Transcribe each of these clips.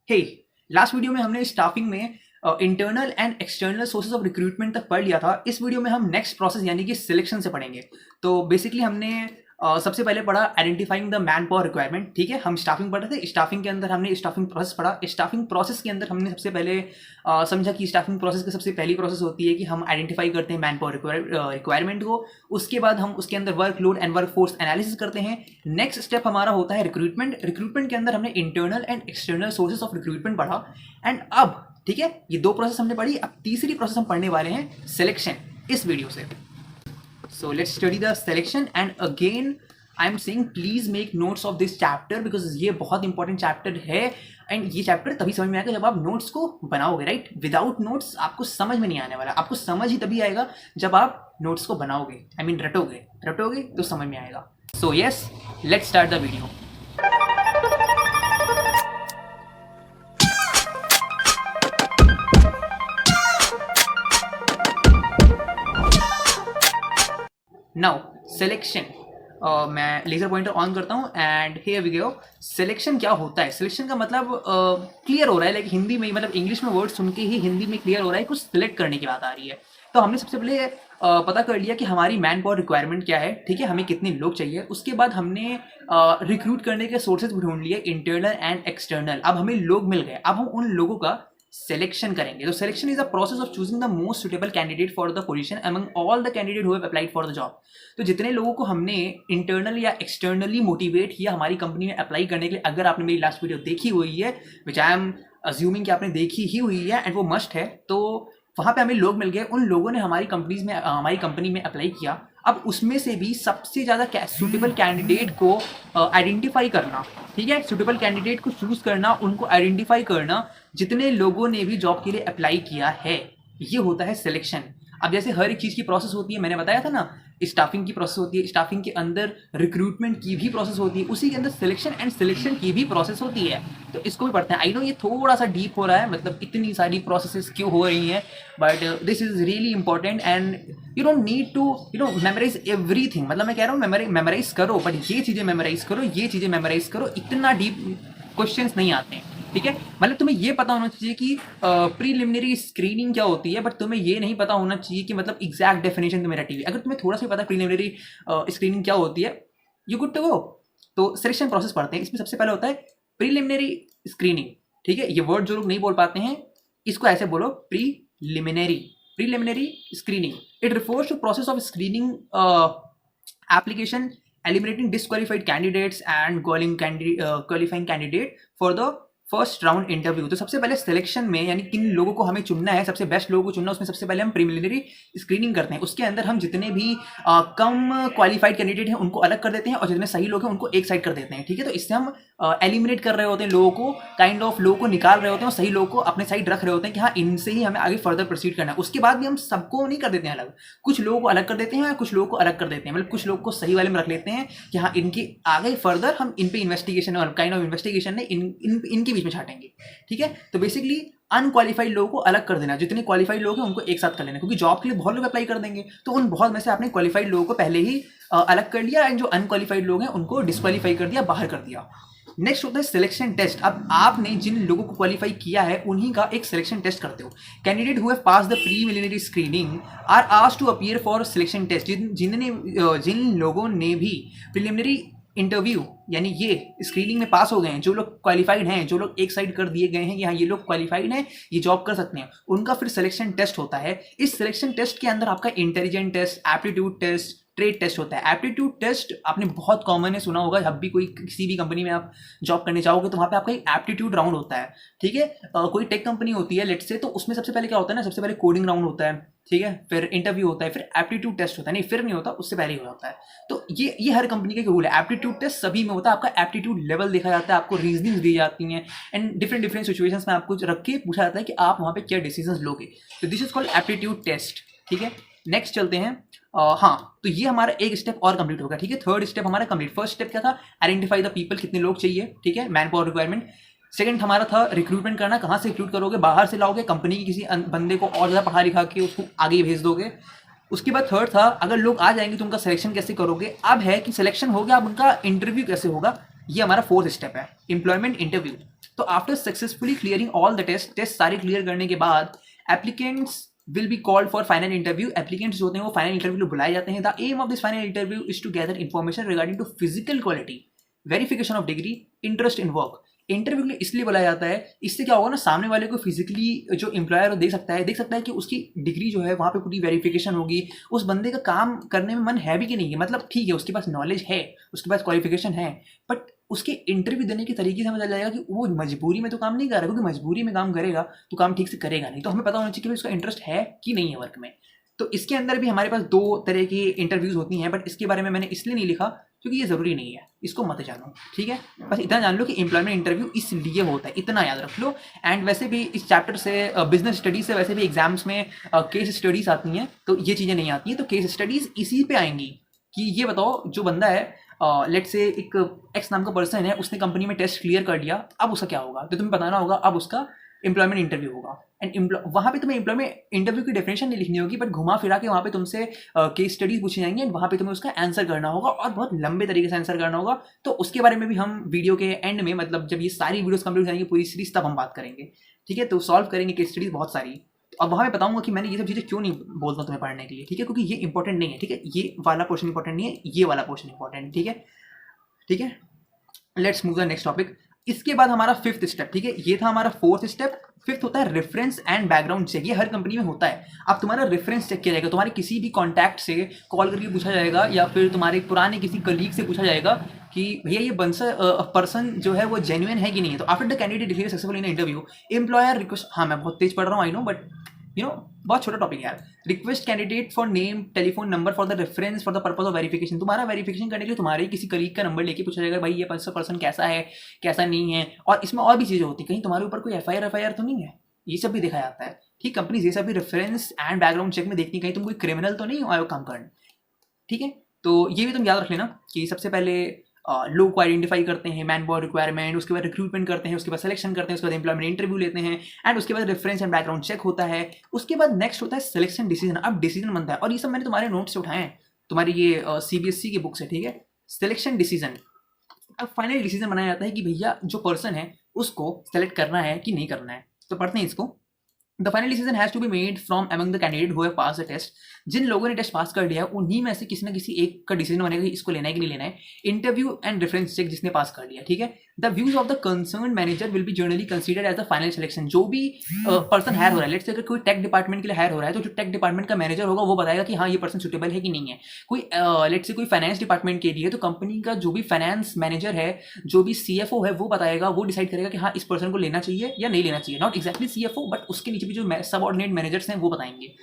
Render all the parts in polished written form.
हे last video में हमने staffing में internal and external sources of recruitment तक पढ़ लिया था। इस वीडियो में हम नेक्स्ट प्रोसेस यानी कि सिलेक्शन से पढ़ेंगे। तो बेसिकली हमने सबसे पहले पढ़ा identifying the man power requirement. ठीक है, हम स्टाफिंग पढ़ रहे थे। स्टाफिंग के अंदर हमने स्टाफिंग प्रोसेस पढ़ा। स्टाफिंग प्रोसेस के अंदर हमने सबसे पहले समझा कि स्टाफिंग प्रोसेस की सबसे पहली प्रोसेस होती है कि हम आइडेंटिफाई करते हैं मैन पावर रिक्वायरमेंट को। उसके बाद हम उसके अंदर work load and work force analysis करते हैं। नेक्स्ट स्टेप हमारा होता है रिक्रूटमेंट। रिक्रूटमेंट के अंदर हमने internal and external sources of recruitment पढ़ा। एंड अब ठीक है, ये दो प्रोसेस हमने पढ़ी। अब तीसरी प्रोसेस हम पढ़ने वाले हैं सिलेक्शन इस वीडियो से। So let's study the selection and again I am saying please make notes of this chapter because ये बहुत इंपॉर्टेंट चैप्टर है। एंड ये चैप्टर तभी समझ में आएगा जब आप नोट्स को बनाओगे, राइट। विदाउट नोट्स आपको समझ में नहीं आने वाला। आपको समझ ही तभी आएगा जब आप नोट्स को बनाओगे, आई मीन रटोगे तो समझ में आएगा। So yes, let's start the video. Now selection, मैं लेजर पॉइंटर ऑन करता हूँ and here we go. Selection क्या होता है? सिलेक्शन का मतलब क्लियर हो रहा है, लाइक हिंदी में, मतलब इंग्लिश में वर्ड सुन के ही हिंदी में क्लियर हो रहा है, कुछ सिलेक्ट करने की बात आ रही है। तो हमने सबसे पहले पता कर लिया कि हमारी मैन पावर रिक्वायरमेंट क्या है, ठीक है, हमें कितने लोग चाहिए। उसके बाद हमने रिक्रूट करने के सोर्सेज ढूंढ लिए, इंटरनल एंड एक्सटर्नल। अब हमें लोग मिल गए, अब हम उन लोगों का सिलेक्शन करेंगे। तो selection is the process of choosing the most suitable candidate for the position among all the candidate who have applied for the job. तो जितने लोगों को हमने इंटरनल या एक्सटर्नली मोटिवेट किया हमारी कंपनी में अप्लाई करने के लिए, अगर आपने मेरी लास्ट वीडियो देखी हुई है, विच आई एम अज्यूमिंग कि आपने देखी ही हुई है एंड वो मस्ट है, तो वहाँ पे हमें लोग मिल गए। उन लोगों ने हमारी कंपनी में अप्लाई किया। अब उसमें से भी सबसे ज़्यादा सूटेबल कैंडिडेट को आइडेंटिफाई करना, ठीक है, सूटेबल कैंडिडेट को चूज करना, उनको आइडेंटिफाई करना, जितने लोगों ने भी जॉब के लिए अप्लाई किया है, ये होता है सिलेक्शन। अब जैसे हर एक चीज़ की प्रोसेस होती है, मैंने बताया था ना, स्टाफिंग की प्रोसेस होती है, स्टाफिंग के अंदर रिक्रूटमेंट की भी प्रोसेस होती है, उसी के अंदर सिलेक्शन एंड सिलेक्शन की भी प्रोसेस होती है। तो इसको भी पढ़ते हैं। आई नो ये थोड़ा सा डीप हो रहा है, मतलब इतनी सारी प्रोसेसेस क्यों हो रही हैं, but this is really important and you don't need to memorise everything. मतलब मैं कह रहा हूँ मेमोराइज करो, बट ये चीज़ें मेमोराइज करो, ये चीज़ें मेमोराइज करो, इतना डीप क्वेश्चंस नहीं आते हैं, ठीक है। मतलब तुम्हें ये पता होना चाहिए कि प्रीलिमिनरी स्क्रीनिंग क्या होती है, बट तुम्हें ये नहीं पता होना चाहिए कि मतलब एग्जैक्ट डेफिनेशन तुम्हें रटी हुई। अगर तुम्हें थोड़ा सा पता है प्रीलिमिनरी स्क्रीनिंग क्या होती है, यू गुड टू गो। तो सिलेक्शन प्रोसेस पढ़ते हैं। इसमें सबसे पहले होता है प्रीलिमिनरी स्क्रीनिंग, ठीक है। ये वर्ड जो लोग नहीं बोल पाते हैं, इसको ऐसे बोलो, preliminary screening. It refers to process of screening application, eliminating disqualified candidates and qualifying candidate for the first round interview. तो सबसे पहले सिलेक्शन में यानी किन लोगों को हमें चुनना है, सबसे बेस्ट लोगों को चुनना, उसमें सबसे पहले हम प्रीलिमिनरी स्क्रीनिंग करते हैं। उसके अंदर हम जितने भी कम क्वालिफाइड कैंडिडेट हैं उनको अलग कर देते हैं और जितने सही लोग हैं उनको एक साइड कर देते हैं, ठीक है। तो इससे हम एलिमिनेट कर रहे होते हैं लोगों को, काइंड ऑफ लोगों को निकाल रहे होते हैं और सही लोगों को अपने साइड रख रहे होते हैं कि हाँ, इनसे ही हमें आगे फर्दर प्रोसीड करना है। उसके बाद भी हम सबको नहीं कर देते हैं अलग, कुछ लोगों को अलग कर देते हैं, कुछ लोगों को अलग कर देते हैं, मतलब कुछ लोग को सही वाले में रख लेते हैं कि हाँ, इनके आगे फर्दर हम इन पे इन्वेस्टिगेशन और काइंड ऑफ इन्वेस्टिगेशन इनके बीच में छाटेंगे, ठीक है। तो बेसिकली अनक्वालिफाइड लोगों को अलग कर देना, जितने क्वालिफाइड लोग हैं उनको एक साथ कर लेना, क्योंकि जॉब के लिए बहुत लोग अप्लाई कर देंगे। तो उन बहुत में से आपने क्वालिफाइड लोगों को पहले ही अलग कर लिया एंड जो अनक्वालिफाइड लोग हैं उनको डिस्क्वालीफाई कर दिया, बाहर कर दिया। नेक्स्ट होता है सिलेक्शन टेस्ट। अब आपने जिन लोगों को क्वालिफाई किया है उन्हीं का एक सिलेक्शन टेस्ट करते हो। Candidate who have pass the preliminary screening are asked to appear for selection test. जिन लोगों ने भी प्रीलिमिनरी इंटरव्यू यानी ये स्क्रीनिंग में पास हो गए हैं, जो लोग क्वालिफाइड हैं, जो लोग एक साइड कर दिए गए हैं कि हाँ, ये लोग क्वालिफाइड हैं, ये जॉब कर सकते हैं, उनका फिर सिलेक्शन टेस्ट होता है। इस सिलेक्शन टेस्ट के अंदर आपका intelligent test, aptitude test, trade test होता है। एप्टीट्यूड टेस्ट आपने बहुत कॉमन है, सुना होगा। जब भी कोई किसी भी कंपनी में आप जॉब करने जाओगे तो वहाँ पे आपका एक एप्टीट्यूड राउंड होता है, ठीक है। कोई टेक कंपनी होती है लेट्स से, तो उसमें सबसे पहले क्या होता है ना, सबसे पहले कोडिंग राउंड होता है, ठीक है, फिर इंटरव्यू होता है, फिर एप्टीट्यूड टेस्ट होता है। नहीं, फिर नहीं होता, उससे पहले ही हो जाता है। तो ये हर कंपनी का रूल है। एप्टीट्यूड टेस्ट सभी में होता है, आपका एप्टीट्यूड लेवल देखा जाता है, आपको रीजनिंग दी जाती हैं एंड डिफरेंट सिचुएशंस में आपको रख के पूछा जाता है कि आप वहाँ पे क्या डिसीजन लोगे। तो this is called aptitude test, ठीक है। नेक्स्ट चलते हैं। हाँ, तो ये हमारा एक स्टेप और कंप्लीट होगा, ठीक है। थर्ड स्टेप हमारा कंप्लीट। फर्स्ट स्टेप क्या था? आइडेंटिफाई द पीपल, कितने लोग चाहिए, ठीक है, मैन पावर रिक्वायरमेंट। सेकंड हमारा था रिक्रूटमेंट करना, कहाँ से रिक्रूट करोगे, बाहर से लाओगे, कंपनी की किसी बंदे को और ज़्यादा पढ़ा लिखा के उसको आगे भेज दोगे। उसके बाद थर्ड था, अगर लोग आ जाएंगे तो उनका सिलेक्शन कैसे करोगे। अब है कि सिलेक्शन हो गया, अब उनका इंटरव्यू कैसे होगा, ये हमारा फोर्थ स्टेप है, एम्प्लॉयमेंट इंटरव्यू। तो after successfully clearing all the test सारे क्लियर करने के बाद applicants will be called for final interview. Applicants जो होते हैं वो final interview में बुलाए जाते हैं. The aim of this final interview is to gather information regarding to physical quality, verification of degree, interest in work. Interview के लिए इसलिए बुलाया जाता है, इससे क्या होगा ना, सामने वाले को फिजिकली जो एम्प्लॉयर देख सकता है कि उसकी डिग्री जो है वहाँ पे पूरी वेरिफिकेशन होगी, उस बंदे का काम करने में मन है भी कि नहीं है. मतलब ठीक है उसके पास नॉलेज है, उसके पास क्वालिफिकेशन है, बट उसके इंटरव्यू देने के तरीके से समझ जाएगा कि वो मजबूरी में तो काम नहीं कर रहा, क्योंकि मजबूरी में काम करेगा तो काम ठीक से करेगा नहीं. तो हमें पता होना चाहिए कि उसका इंटरेस्ट है कि नहीं है वर्क में. तो इसके अंदर भी हमारे पास 2 तरह की इंटरव्यूज होती हैं, बट इसके बारे में मैंने इसलिए नहीं लिखा क्योंकि ये ज़रूरी नहीं है, इसको मत जानो. ठीक है, बस इतना जान लो कि एम्प्लॉयमेंट इंटरव्यू इसलिए होता है, इतना याद रख लो. एंड वैसे भी इस चैप्टर से बिजनेस स्टडीज से वैसे भी एग्जाम्स में केस स्टडीज आती हैं, तो ये चीज़ें नहीं आती हैं. तो केस स्टडीज इसी पे आएंगी कि ये बताओ जो बंदा है, लेट से एक एक्स नाम का पर्सन है, उसने कंपनी में टेस्ट क्लियर कर लिया, अब उसका क्या होगा, तो तुम्हें बताना होगा. अब उसका एम्प्लॉयमेंट इंटरव्यू होगा. एंड वहाँ पे तुम्हें एम्प्लॉयमेंट इंटरव्यू की डेफिनेशन नहीं लिखनी होगी, बट घुमा फिरा के वहाँ पे तुमसे केस स्टडीज पूछी जाएंगी एंड वहाँ पे तुम्हें उसका आंसर करना होगा, और बहुत लंबे तरीके से आंसर करना होगा. तो उसके बारे में भी हम वीडियो के एंड में, मतलब जब ये सारी वीडियोस कंप्लीट हो जाएंगी पूरी सीरीज, तब हम बात करेंगे. ठीक है, तो सॉल्व करेंगे केस स्टडीज बहुत सारी. अब वहाँ मैं बताऊंगा कि मैंने ये सब चीज़ें क्यों नहीं बोलता तुम्हें पढ़ने के लिए. ठीक है, क्योंकि ये इंपॉर्टेंट नहीं है. ठीक है, ये वाला पोर्शन इंपॉर्टेंट नहीं है, ये वाला पोर्शन इंपॉर्टेंट है. ठीक है, ठीक है, let's move the next topic. इसके बाद हमारा 5th स्टेप. ठीक है, ये था हमारा 4th स्टेप. 5th होता है रेफरेंस एंड बैकग्राउंड चेक. ये हर कंपनी में होता है. अब तुम्हारा रेफरेंस चेक किया जाएगा, तुम्हारे किसी भी कॉन्टैक्ट से कॉल करके पूछा जाएगा, या फिर तुम्हारे पुराने किसी कलीग से पूछा जाएगा कि भैया ये पर्सन जो है वो जेन्युइन है कि नहीं है. तो after the candidate declare successful in interview, employer request, हाँ मैं बहुत तेज पढ़ रहा हूँ, आई नो, बट बहुत छोटा टॉपिक है यार. Request candidate for name, telephone number for the reference for the purpose of verification. तुम्हारा वेरिफिकेशन करने के लिए तुम्हारे किसी कलीग का नंबर लेके पूछा जाएगा भाई ये पर्सन कैसा है, कैसा नहीं है. और इसमें और भी चीज़ें होती हैं, कहीं तुम्हारे ऊपर कोई एफआईआर तो नहीं है, ये सब भी देखा जाता है. ठीक, कंपनी ये सब भी रेफरेंस एंड बैकग्राउंड चेक में देखती, कहीं तुम कोई क्रिमिनल तो नहीं आए हो काम करने. ठीक है, तो ये भी तुम याद रख लेना कि सबसे पहले लोग को आइडेंटिफाई करते हैं, मैन पावर रिक्वायरमेंट, उसके बाद रिक्रूटमेंट करते हैं, उसके बाद सिलेक्शन करते हैं, उसके बाद एम्प्लॉयमेंट इंटरव्यू लेते हैं, एंड उसके बाद रेफरेंस एंड बैकग्राउंड चेक होता है. उसके बाद नेक्स्ट होता है सिलेक्शन डिसीजन. अब डिसीजन बनता है, और ये सब मैंने तुम्हारे नोट से उठाए हैं, तुम्हारी ये CBSE की बुक से. ठीक है, सिलेक्शन डिसीजन. अब फाइनल डिसीजन बनाया जाता है कि भैया जो पर्सन है उसको सेलेक्ट करना है कि नहीं करना है. तो पढ़ते हैं इसको. The final decision has to be made from among the candidate who have passed the test. जिन लोगों ने टेस्ट पास कर लिया है उन्हीं में से किसी ना किसी एक का डिसीजन बनेगा कि इसको लेना है कि नहीं लेना है. इंटरव्यू एंड रेफरेंस चेक जिसने पास कर लिया. ठीक है, the views of the concern manager will be generally considered as the final selection. जो भी पर्सन हायर हो रहा है, लेट्स से अगर कोई टेक डिपार्टमेंट के लिए हायर हो रहा है, तो जो टेक डिपार्टमेंट का मैनेजर होगा वो बताएगा कि हाँ ये पर्सन सुटेबल है कि नहीं है. कोई लेट्स से कोई फाइनेंस डिपार्टमेंट के लिए, तो कंपनी का जो भी फाइनेंस मैनेजर है, जो भी CFO है, वो बताएगा, वो डिसाइड करेगा कि हाँ इस पर्सन को लेना चाहिए या नहीं लेना चाहिए. नॉट एक्जैक्टली CFO, बट उसके नीचे भी जो सबऑर्डिनेट मैनेजर्स हैं वो बताएंगे.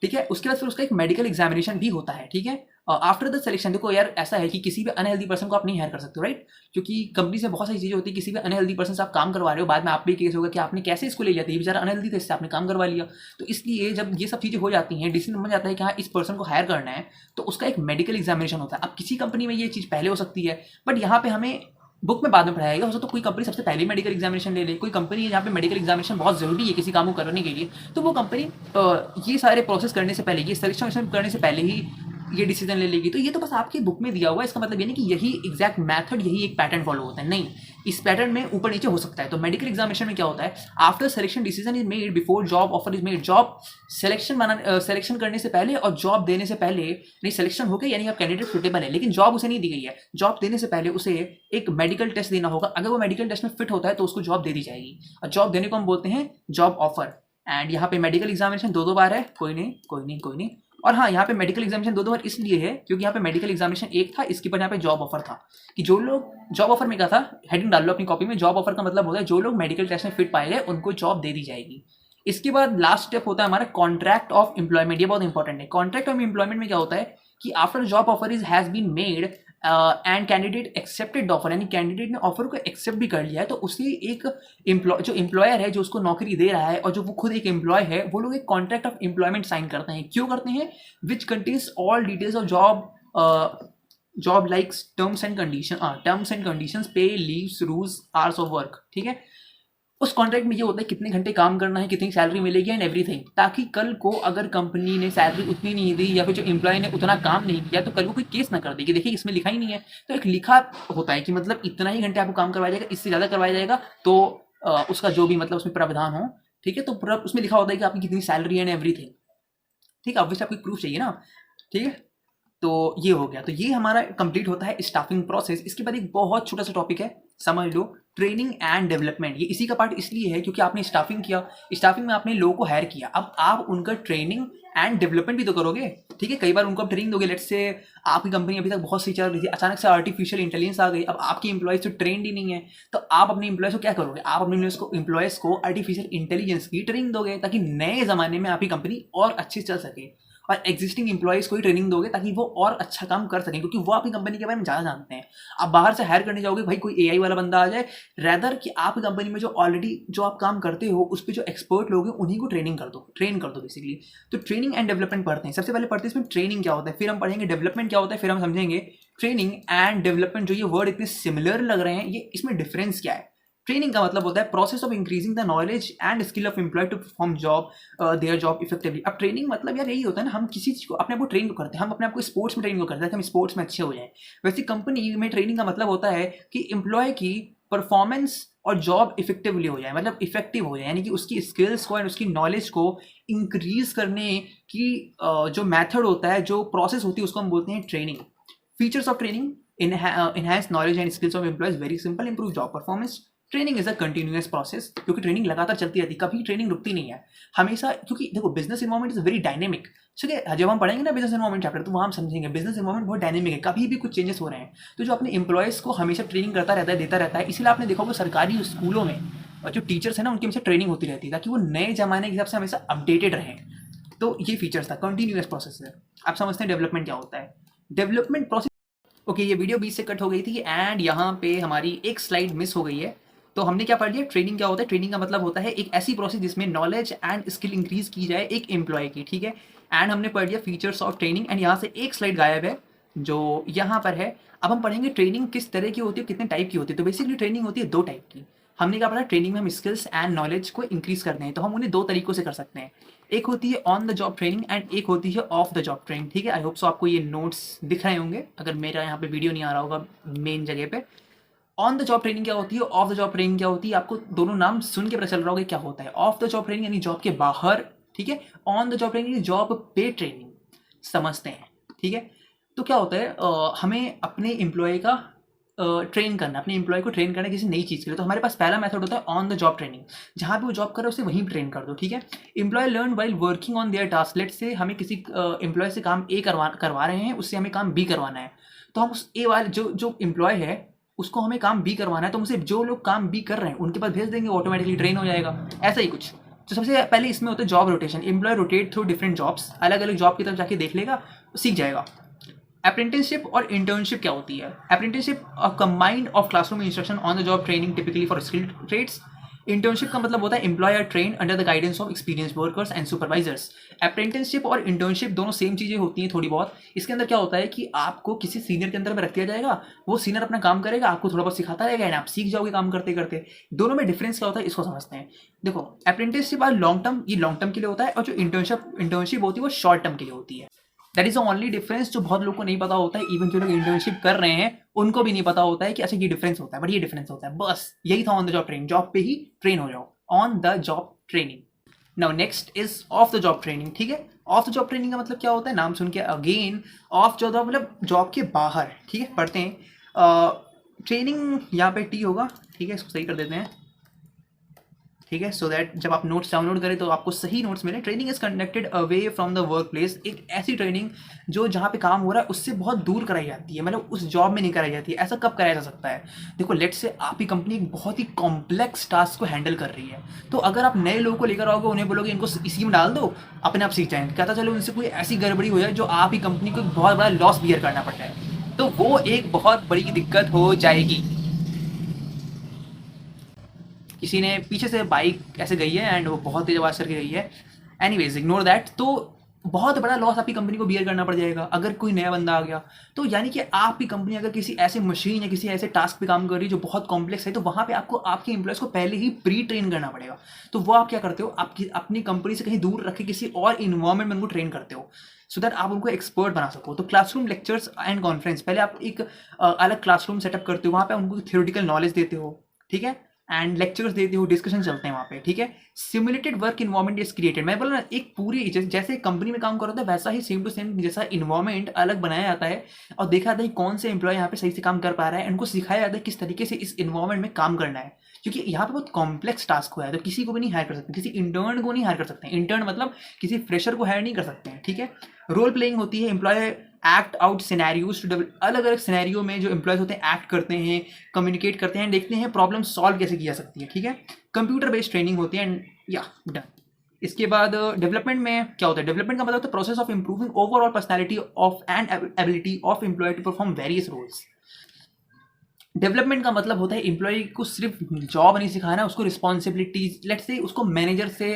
ठीक है, उसके बाद फिर उसका एक मेडिकल एग्जामिनेशन भी होता है. ठीक है, आफ्टर द सिलेक्शन. देखो यार ऐसा है कि किसी भी अनहेल्दी पर्सन को आप नहीं हायर कर सकते हो, राइट, क्योंकि कंपनी से बहुत सारी चीज़ें होती है. किसी भी अनहेल्दी पर्सन से आप काम करवा रहे हो, बाद में आप भी केस होगा कि आपने कैसे इसको ले लिया था, ये बेचारा अनहेल्दी था, इससे आपने काम करवा लिया. तो इसलिए जब ये सब चीज़ें हो जाती हैं, डिसीजन बन जाता है कि हाँ इस पर्सन को हायर करना है, तो उसका एक मेडिकल एग्जामिनेशन होता है. अब किसी कंपनी में ये चीज़ पहले हो सकती है, बट यहाँ पे हमें बुक में बाद में पढ़ाएगा. हो सकता तो कोई कंपनी सबसे पहले मेडिकल एग्जामिनेशन ले ले. कोई कंपनी है जहाँ पे मेडिकल एग्जामिनेशन बहुत जरूरी है किसी काम को करने के लिए, तो वो कंपनी ये सारे प्रोसेस करने से पहले, ये सिलेक्शन करने से पहले ही ये डिसीजन ले लेगी. तो ये तो बस आपकी बुक में दिया हुआ है, इसका मतलब ये नहीं कि यही एग्जैक्ट मैथड, यही एक पैटर्न फॉलो होता है. नहीं, इस पैटर्न में ऊपर नीचे हो सकता है. तो मेडिकल एग्जामिनेशन में क्या होता है, after selection decision is made before job offer is made. Job selection करने से पहले और जॉब देने से पहले, नहीं सिलेक्शन हो गया यानी आप कैंडिडेट सुटेबल है, लेकिन जॉब उसे नहीं दी गई है. जॉब देने से पहले उसे एक मेडिकल टेस्ट देना होगा. अगर वो मेडिकल टेस्ट में फिट होता है तो उसको जॉब दे दी जाएगी, और जॉब देने को हम बोलते हैं जॉब ऑफर. एंड यहाँ पे मेडिकल एग्जामिनेशन 2 बार है. कोई नहीं. और हाँ, यहाँ पे मेडिकल एग्जामिनेशन 2 बार इसलिए है क्योंकि यहाँ पे मेडिकल एग्जामिनेशन एक था, इसके बाद यहाँ पे जॉब ऑफर था. कि जो लोग जॉब ऑफर में क्या था, हेडिंग डाल लो अपनी कॉपी में. जॉब ऑफर का मतलब होता है जो लोग मेडिकल टेस्ट में फिट पाए गए उनको जॉब दे दी जाएगी. इसके बाद लास्ट स्टेप होता है हमारा कॉन्ट्रैक्ट ऑफ एम्प्लॉयमेंट. ये बहुत इंपॉर्टेंट है. कॉन्ट्रैक्ट ऑफ एम्प्लॉयमेंट में क्या होता है कि after job offer is has been made and candidate accepted offer, यानी कैंडिडेट ने ऑफर को एक्सेप्ट भी कर लिया है, तो उसे एक जो एम्प्लॉयर है जो उसको नौकरी दे रहा है और जो वो खुद एक एम्प्लॉय है, वो लोग एक कॉन्ट्रैक्ट ऑफ एम्प्लॉयमेंट साइन करते हैं. क्यों करते हैं, which contains all details of job like terms and conditions, pay, leaves, rules, hours of work. ठीक है, उस कॉन्ट्रैक्ट में ये होता है कितने घंटे काम करना है, कितनी सैलरी मिलेगी एंड एवरीथिंग, ताकि कल को अगर कंपनी ने सैलरी उतनी नहीं दी या फिर जो एम्प्लॉय ने उतना काम नहीं किया तो कल को कोई केस ना कर दे कि देखिए इसमें लिखा ही नहीं है। तो एक लिखा होता है कि मतलब इतना ही घंटे आपको काम करवाया जाएगा, इससे ज़्यादा करवाया जाएगा तो उसका जो भी मतलब उसमें प्रावधान हो, ठीक है। तो पूरा उसमें लिखा होता है कि आपकी कितनी सैलरी एंड एवरीथिंग, ठीक है। ऑब्वियसली आपको प्रूफ चाहिए ना, ठीक है। तो ये हो गया, तो ये हमारा कंप्लीट होता है स्टाफिंग प्रोसेस। इसके बाद एक बहुत छोटा सा टॉपिक है, समझ लो, ट्रेनिंग एंड डेवलपमेंट। ये इसी का पार्ट इसलिए है क्योंकि आपने स्टाफिंग किया, स्टाफिंग में आपने लोगों को हायर किया, अब आप उनका ट्रेनिंग एंड डेवलपमेंट भी तो करोगे, ठीक है। कई बार उनको आप ट्रेनिंग दोगे, लेट्स से आपकी कंपनी अभी तक बहुत सही चल रही थी, अचानक से आर्टिफिशियल इंटेलिजेंस आ गई, अब आपकी एम्प्लॉयज तो ट्रेंड ही नहीं है, तो आप अपने एम्प्लॉयज को क्या करोगे, आप अपने एम्प्लॉयज को आर्टिफिशियल इंटेलिजेंस की ट्रेनिंग दोगे ताकि नए जमाने में आपकी कंपनी और अच्छी चल सके। और एग्जिस्टिंग इंप्लॉयज को ही ट्रेनिंग दोगे ताकि वो और अच्छा काम कर सकें, क्योंकि वो आपकी कंपनी के बारे में ज़्यादा जानते हैं। आप बाहर से हायर करने जाओगे, भाई कोई एआई वाला बंदा आ जाए, रेदर कि आपकी कंपनी में जो ऑलरेडी जो आप काम करते हो उस पर जो एक्सपर्ट लोग हैं उन्हीं को ट्रेन कर दो बेसिकली। तो ट्रेनिंग एंड डेवलपमेंट पढ़ते हैं, सबसे पहले पढ़ते हैं इसमें ट्रेनिंग क्या होता है, फिर हम पढ़ेंगे डेवलपमेंट क्या होता है, फिर हम समझेंगे ट्रेनिंग एंड डेवलपमेंट। जो ये वर्ड इतने सिमिलर लग रहे हैं, ये इसमें डिफरेंस क्या है। ट्रेनिंग का मतलब होता है process of increasing the knowledge and skill of employ to perform job their job effectively. अब ट्रेनिंग मतलब यार यही होता है ना, हम किसी चीज़ को अपने आप को ट्रेन को करते हैं, हम अपने आप को स्पोर्ट्स में ट्रेनिंग को करते हैं कि हम स्पोर्ट्स में अच्छे हो जाएं। वैसे कंपनी में ट्रेनिंग का मतलब होता है कि एम्प्लॉय की परफॉर्मेंस और जॉब इफेक्टिवली हो जाए, मतलब इफेक्टिव हो जाए, यानी कि उसकी स्किल्स को एंड उसकी नॉलेज को इंक्रीज करने की जो मैथड होता है, जो प्रोसेस होती है, उसको हम बोलते हैं training. Features of training: enhance knowledge and skills of employees, very simple, improve job performance। Training is a continuous process, क्योंकि ट्रेनिंग लगातार चलती रहती है, कभी ट्रेनिंग रुकती नहीं है हमेशा, क्योंकि देखो business environment is very dynamic, ठीक है। जब हम पढ़ेंगे ना बिजनेस इन्वायरमेंट चैप्टर, तो वहाँ हम समझेंगे बिजनेस इन्वायरमेंट बहुत डायनेमिक है, कभी भी कुछ चेंजेस हो रहे हैं। तो जो अपने एम्प्लॉयज़ को हमेशा ट्रेनिंग करता रहता है, देता रहता है, इसलिए आपने देखा होगा सरकारी स्कूलों में और जो टीचर्स हैं ना, उनकी हमेशा ट्रेनिंग होती रहती है ताकि वो नए जमाने के हिसाब से हमेशा अपडेटेड रहें। तो ये फीचर्स था, कंटिन्यूअस प्रोसेस है। आप समझते हैं डेवलपमेंट क्या होता है। डेवलपमेंट प्रोसेस, ओके, ये वीडियो बीच से कट हो गई थी एंड यहाँ पे हमारी एक स्लाइड मिस हो गई है। तो हमने क्या पढ़ लिया, ट्रेनिंग क्या होता है। ट्रेनिंग का मतलब होता है एक ऐसी प्रोसेस जिसमें नॉलेज एंड स्किल इंक्रीज की जाए एक एम्प्लॉय की, ठीक है। एंड हमने पढ़ लिया फीचर्स ऑफ ट्रेनिंग, एंड यहाँ से एक स्लाइड गायब है जो यहाँ पर है। अब हम पढ़ेंगे ट्रेनिंग किस तरह की होती है, कितने टाइप की होती है। तो बेसिकली ट्रेनिंग होती है दो टाइप की। हमने क्या पढ़ा, ट्रेनिंग में हम स्किल्स एंड नॉलेज को इंक्रीज करते हैं, तो हम उन्हें दो तरीकों से कर सकते हैं। एक होती है on the job training and एक होती है ऑफ द जॉब ट्रेनिंग, ठीक है। आई होप सो आपको ये नोट्स दिख रहे होंगे, अगर मेरा यहाँ पे वीडियो नहीं आ रहा होगा मेन जगह पे। ऑन द जॉब ट्रेनिंग क्या होती है, ऑफ द जॉब ट्रेनिंग क्या होती है, आपको दोनों नाम सुन के पता चल रहा होगा क्या होता है। ऑफ द जॉब ट्रेनिंग यानी जॉब के बाहर, ठीक है। On the job training job पे ट्रेनिंग, समझते हैं, ठीक है। तो क्या होता है, हमें अपने एम्प्लॉय का ट्रेन करना, अपने एम्प्लॉय को ट्रेन करना किसी नई चीज़ के लिए। तो हमारे पास पहला मेथड होता है ऑन द जॉब ट्रेनिंग, जहाँ पे वो जॉब कर रहे हो उसे वहीं ट्रेन कर दो, ठीक है। Employ learn while working on their task, let से हमें किसी एम्प्लॉय से काम ए करवा रहे हैं, उससे हमें काम बी करवाना है। तो हम उस ए वाले जो एम्प्लॉय है उसको हमें काम बी करवाना है, तो हमसे जो लोग काम बी कर रहे हैं उनके पास भेज देंगे, ऑटोमेटिकली ट्रेन हो जाएगा, ऐसा ही कुछ। तो सबसे पहले इसमें होता है job rotation. Employ rotate through different jobs, अलग अलग जॉब की तरफ जाके देख लेगा, सीख जाएगा। अप्रेंटिसशिप और इंटर्नशिप क्या होती है। Apprenticeship combined of classroom instruction on the job training typically for skilled trades. Internship का मतलब होता है employ are train under the guidance of experience workers and supervisors. Apprenticeship और इंटर्नशिप दोनों सेम चीज़ें होती हैं थोड़ी बहुत। इसके अंदर क्या होता है कि आपको किसी सीनियर के अंदर में रख दिया जाएगा, वो सीनियर अपना काम करेगा, आपको थोड़ा बहुत सिखाता रहेगा एंड आप सीख जाओगे काम करते करते। दोनों में डिफरेंस क्या होता है इसको समझते हैं। देखो, अप्रेंटिसशिप और लॉन्ग टर्म, ये लॉन्ग टर्म के लिए होता है, और जो इंटर्नशिप होती है वो शॉर्ट टर्म के लिए होती है। That is the only difference जो बहुत लोगों को नहीं पता होता है। इवन जो लोग इंटर्नशिप कर रहे हैं उनको भी नहीं पता होता है कि अच्छा ये डिफरेंस होता है, बट ये डिफरेंस होता है, बस यही था on the job training. Job पे ही ट्रेन हो जाओ, on the job training. Now next is of the job training, ठीक है। ऑफ द जॉब ट्रेनिंग का मतलब क्या होता है, नाम सुन के अगेन, ऑफ जॉब मतलब जॉब के बाहर, ठीक है। पढ़ते हैं ट्रेनिंग, यहाँ पे टी होगा, ठीक है, इसको सही कर देते हैं, ठीक है, सो दैट जब आप नोट्स डाउनलोड करें तो आपको सही नोट्स मिले। Training is conducted away from the work place, एक ऐसी ट्रेनिंग जो जहाँ पे काम हो रहा है उससे बहुत दूर कराई जाती है, मतलब उस जॉब में नहीं कराई जाती है। ऐसा कब कराया जा सकता है, देखो लेट्स से आपकी कंपनी एक बहुत ही कॉम्प्लेक्स टास्क को हैंडल कर रही है, तो अगर आप नए लोगों को लेकर आओगे, उन्हें बोलोगे इनको इसी में डाल दो, अपने आप सीख जाएंगे, कहता चलो उनसे कोई ऐसी गड़बड़ी हो जाए जो आप ही कंपनी को बहुत बड़ा लॉस बियर करना पड़ता है, तो वो एक बहुत बड़ी दिक्कत हो जाएगी। किसी ने पीछे से बाइक ऐसे गई है एंड वो बहुत तेज आवाज करके गई है, एनीवेज इग्नोर दैट। तो बहुत बड़ा लॉस आपकी कंपनी को बियर करना पड़ जाएगा अगर कोई नया बंदा आ गया। तो यानी कि आपकी कंपनी अगर किसी ऐसे मशीन या किसी ऐसे टास्क पे काम कर रही है जो बहुत कॉम्प्लेक्स है, तो वहाँ पे आपको आपके एम्प्लॉयज़ को पहले ही प्री ट्रेन करना पड़ेगा। तो वो आप क्या करते हो, आपकी अपनी कंपनी से कहीं दूर रख के किसी और इन्वायरमेंट में उनको ट्रेन करते हो, सो दैट आप उनको एक्सपर्ट बना सको। तो क्लासरूम लेक्चर्स एंड कॉन्फ्रेंस, पहले आप एक अलग क्लासरूम सेटअप करते हो, वहाँ पे उनको थियोरेटिकल नॉलेज देते हो, ठीक है, एंड लेक्चर्स देते हो, डिस्कशन चलते हैं वहाँ पे, ठीक है। Simulated work environment is created, मैं बोला ना, एक पूरी जैसे कंपनी में काम कर रहा था वैसा ही सेम टू सेम जैसा इन्वायरमेंट अलग बनाया जाता है और देखा जाता है कौन से एम्प्लॉय यहाँ पे सही से काम कर पा रहा है, उनको सिखाया जाता है किस तरीके से इस इन्वायरमेंट में काम करना है, क्योंकि यहाँ पे बहुत कॉम्प्लेक्स टास्क हुआ है। तो किसी को भी नहीं हायर कर सकते, किसी इंटर्न को नहीं हायर कर सकते, इंटर्न मतलब किसी फ्रेशर को हायर नहीं कर सकते हैं, ठीक है। रोल प्लेइंग होती है, employ act out scenarios to develop, अलग अलग सिनेरियो में जो एम्प्लॉयज होते हैं एक्ट करते हैं, कम्युनिकेट करते हैं, देखते हैं प्रॉब्लम सॉल्व कैसे की जा सकती है, ठीक है। कंप्यूटर बेस्ड ट्रेनिंग होती है एंड या डन। इसके बाद डेवलपमेंट में क्या होता है, डेवलपमेंट का मतलब होता है process of improving overall personality of and ability of employ to perform various roles. Development का मतलब होता है एम्प्लॉय को सिर्फ जॉब नहीं सिखाना, उसको रिस्पॉन्सिबिलिटीज, लेट्स से उसको मैनेजर से,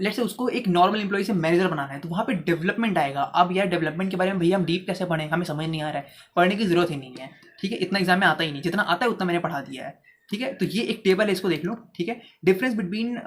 लेट्स से उसको एक नॉर्मल एम्प्लॉय से मैनेजर बनाना है, तो वहाँ पे डेवलपमेंट आएगा। अब यार डेवलपमेंट के बारे में भैया हम डीप कैसे पढ़ें, हमें समझ नहीं आ रहा है, पढ़ने की जरूरत ही नहीं है, ठीक है, इतना एग्जाम में आता ही नहीं, जितना आता है उतना मैंने पढ़ा दिया है, ठीक है। तो ये एक टेबल है, इसको देख लो, ठीक है। Difference between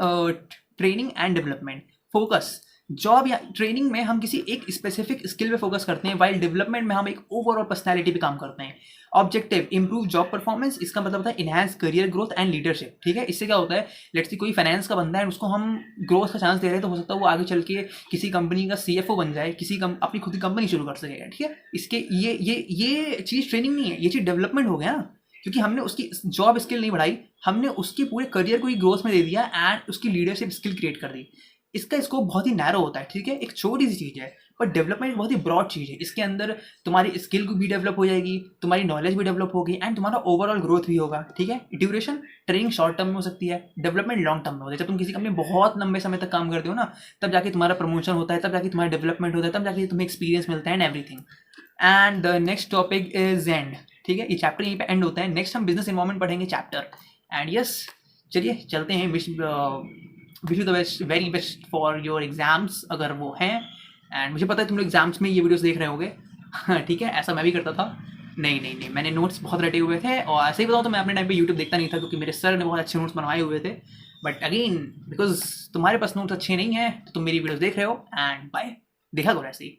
training and development. Focus, job या ट्रेनिंग में हम किसी एक स्पेसिफिक स्किल पे फोकस करते हैं, वाइल डेवलपमेंट में हम एक ओवरऑल पर्सनैलिटी पे काम करते हैं। ऑब्जेक्टिव, इंप्रूव जॉब परफॉर्मेंस, इसका मतलब होता है enhance career growth and leadership, ठीक है। इससे क्या होता है, लेट्स सी कोई फाइनेंस का बंदा है, उसको हम ग्रोथ का चांस दे रहे हैं, तो हो सकता है वो आगे चल के किसी कंपनी का CFO बन जाए, अपनी खुद की कंपनी शुरू कर सकेगा, ठीक है। इसके ये चीज़ ट्रेनिंग नहीं है, ये चीज़ डेवलपमेंट हो गया ना, क्योंकि हमने उसकी जॉब स्किल नहीं बढ़ाई, हमने उसके पूरे करियर को ही ग्रोथ में दे दिया एंड उसकी लीडरशिप स्किल क्रिएट कर दी। इसका स्कोप बहुत ही नैरो होता है, ठीक है, एक छोटी सी चीज़ है, पर डेवलपमेंट बहुत ही ब्रॉड चीज़ है। इसके अंदर तुम्हारी स्किल भी डेवलप हो जाएगी, तुम्हारी नॉलेज भी डेवलप होगी एंड तुम्हारा ओवरऑल ग्रोथ भी होगा, ठीक है। ड्यूरेशन, ट्रेनिंग शॉर्ट टर्म में हो सकती है, डेवलपमेंट लॉन्ग टर्म में होता है। जब तुम किसी कंपनी में बहुत लंबे समय तक काम करते हो ना, तब जाके तुम्हारा प्रमोशन होता है, तब जाके तुम्हारा डेवलपमेंट होता है, तब जाके तुम्हें एक्सपीरियंस मिलता है and everything. And the next topic is and, ठीक है, ये चैप्टर यहीं पे एंड होता है। नेक्स्ट हम बिजनेस इन्वायरमेंट पढ़ेंगे चैप्टर। एंड यस, चलिए चलते हैं। Wish you the best, very best for your exams अगर वो हैं। एंड मुझे पता है तुम लोग एग्जाम्स में ये वीडियोस देख रहे होगे, ठीक है, ऐसा मैं भी करता था। नहीं, मैंने नोट्स बहुत रटे हुए थे, और ऐसे ही बताऊँ तो मैं अपने टाइम पे यूट्यूब देखता नहीं था, क्योंकि मेरे सर ने बहुत अच्छे नोट्स बनवाए हुए थे। बट अगेन, बिकॉज तुम्हारे पास नोट्स अच्छे नहीं हैं तो तुम मेरी वीडियोस देख रहे हो, एंड बाय, देखा करो ऐसे ही।